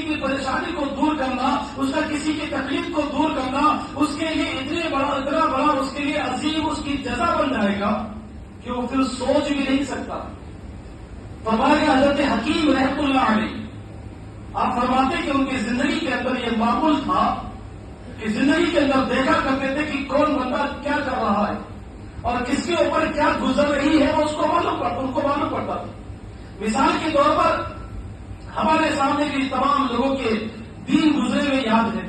کی پریشانی کو دور کرنا، اس کا کسی کی تکلیف کو دور کرنا، اس کے لیے اتنا بڑا اس کے لیے عظیم اس کی جزا بن جائے گا کہ وہ پھر سوچ بھی نہیں سکتا۔ فرمایا حضرت حکیم رحمۃ اللہ علیہ، آپ فرماتے کہ ان کی زندگی کے اندر یہ معمول تھا کہ زندگی کے اندر دیکھا کرتے تھے کہ کون بندہ کیا کر رہا ہے اور کس کے اوپر کیا گزر رہی ہے، وہ ان کو معلوم پڑتا تھا۔ مثال کے طور پر ہمارے سامنے بھی تمام لوگوں کے دین گزرے ہوئے یاد ہے،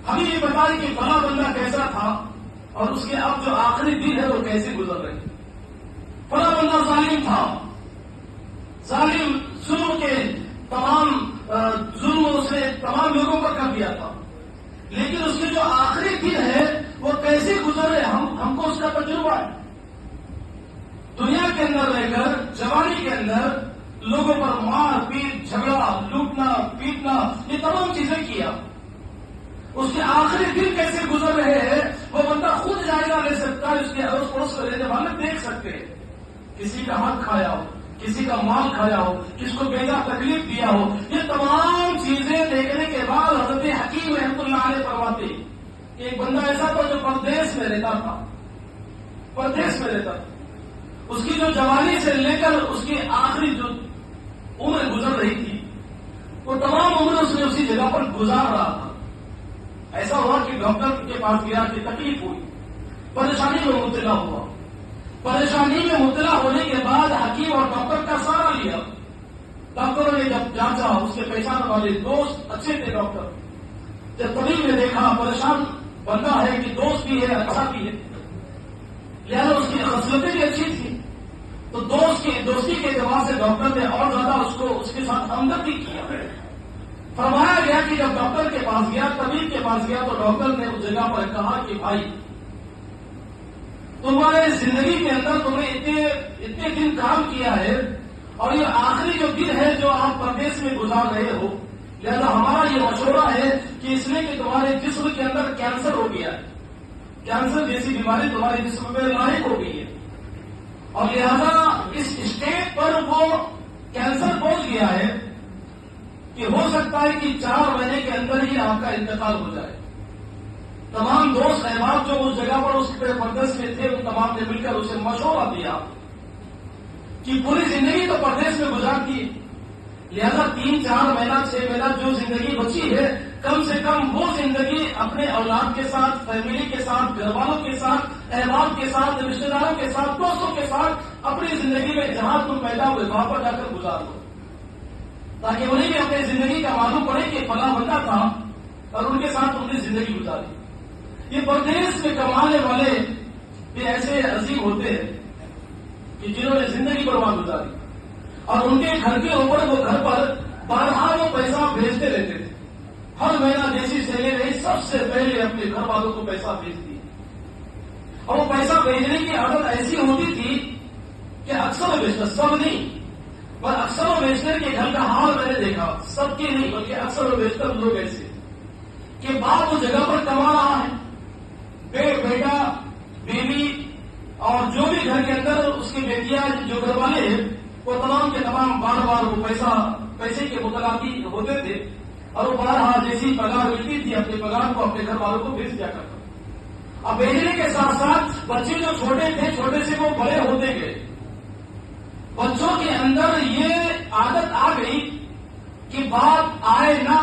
ہمیں یہ بتائیں کہ فلاں بندہ کیسا تھا اور اس کے اب جو آخری دن ہے وہ کیسے گزر رہے۔ فلاں بندہ ظالم تھا، ظالم ظلم کے تمام ظلم اسے تمام لوگوں پر کر دیا تھا، لیکن اس کے جو آخری دن ہے وہ کیسے گزرے ہم کو اس کا تجربہ ہے۔ دنیا کے اندر رہ کر جوانی کے اندر لوگوں پر مار پیٹ، جھگڑا، لوٹنا پیٹنا، یہ تمام چیزیں کیا، اس کے آخری دن کیسے گزر رہے ہیں وہ بندہ خود جائزہ لے سکتا ہے، اس کے اڑوس پڑوس میں رہنے والے دیکھ سکتے ہیں۔ کسی کا حق کھایا ہو، کسی کا مال کھایا ہو، کس کو بیجا تکلیف دیا ہو، یہ تمام چیزیں دیکھنے کے بعد حضرت حکیم رحمۃ اللہ علیہ فرماتے کہ ایک بندہ ایسا تھا جو پردیس میں رہتا تھا، پردیس میں رہتا تھا، اس کی جو جوانی سے لے کر اس کی آخری جو عمر گزر رہی تھی وہ تمام عمر اس نے اسی جگہ پر گزار رہا تھا۔ ایسا ہوا کہ ڈاکٹر کے پاس گیا کہ تکلیف ہوئی، پریشانی میں مبتلا ہوا، پریشانی میں مبتلا ہونے کے بعد حکیم اور ڈاکٹر کا سہارا لیا۔ ڈاکٹروں نے جب جانچا، اس کے پہچان والے دوست اچھے تھے ڈاکٹر، جب طبیب نے دیکھا پریشان بندہ ہے کہ دوست بھی ہے اچھا بھی ہے، لہٰذا اس کی خصلتیں بھی اچھی تھی، تو دوستی کے اعتبار سے ڈاکٹر نے اور زیادہ اس کے ساتھ ہمدردی کیا۔ فرمایا گیا کہ جب ڈاکٹر کے پاس گیا، طبیب کے پاس گیا، تو ڈاکٹر نے اس جگہ پر کہا کہ بھائی تمہارے زندگی کے اندر تم نے اتنے دن کام کیا ہے اور یہ آخری جو دن ہے جو آپ پردیس میں گزار رہے ہو، لہذا ہمارا یہ مشورہ ہے کہ اس لیے کہ تمہارے جسم کے اندر کینسر ہو گیا ہے، کینسر جیسی بیماری تمہارے جسم میں لاحق ہو گئی ہے، اور لہذا اس اسٹیج پر وہ کینسر پہنچ گیا ہے کہ ہو سکتا ہے کہ 4 مہینے کے اندر ہی آپ کا انتقال ہو جائے۔ تمام دوست احباب جو اس جگہ پر اس پردیس میں تھے، ان تمام نے مل کر اسے مشورہ دیا کہ پوری زندگی تو پردیس میں گزار دی، لہذا 3-4 مہینہ 6 مہینہ جو زندگی بچی ہے، کم سے کم وہ زندگی اپنے اولاد کے ساتھ، فیملی کے ساتھ، گھر والوں کے ساتھ، احباب کے ساتھ، رشتے داروں کے ساتھ، دوستوں کے ساتھ اپنی زندگی میں جہاں تم پیدا ہوئے وہاں پر جا کر گزار دو، تاکہ انہیں بھی اپنی زندگی کا معلوم پڑے کہ فلاں بندہ تھا اور ان کے ساتھ انہیں زندگی گزاری۔ یہ پردیس میں کمانے والے بھی ایسے عظیم ہوتے ہیں کہ جنہوں نے زندگی برباد گزاری، اور ان کے گھر کے اوپر وہ گھر پر بارہا وہ پیسہ بھیجتے رہتے تھے، ہر مہینہ جیسی سیلری رہی سب سے پہلے اپنے گھر والوں کو پیسہ بھیج دیا، اور وہ پیسہ بھیجنے کی عادت ایسی ہوتی تھی کہ اکثر بیچتا، سب نہیں پر اکثر و بیشتر کے گھر کا حال میں نے دیکھا، سب کے نہیں بلکہ اکثر و بیشتر لوگ ایسے کہ باپ اس جگہ پر کما رہا ہے، بیٹا بیوی اور جو بھی گھر کے اندر اس کی بیٹیاں جو گھر والے ہیں وہ تمام کے تمام بار بار وہ پیسے کے متلاقی ہوتے تھے، اور وہ بارہا جیسی پگار ملتی تھی اپنے پگار کو اپنے گھر والوں کو بھیج دیا کرتا۔ اب بھیجنے کے ساتھ ساتھ بچے جو چھوٹے تھے، چھوٹے سے وہ بڑے ہوتے گئے، بچوں کے اندر یہ عادت آ گئی کہ باپ آئے نہ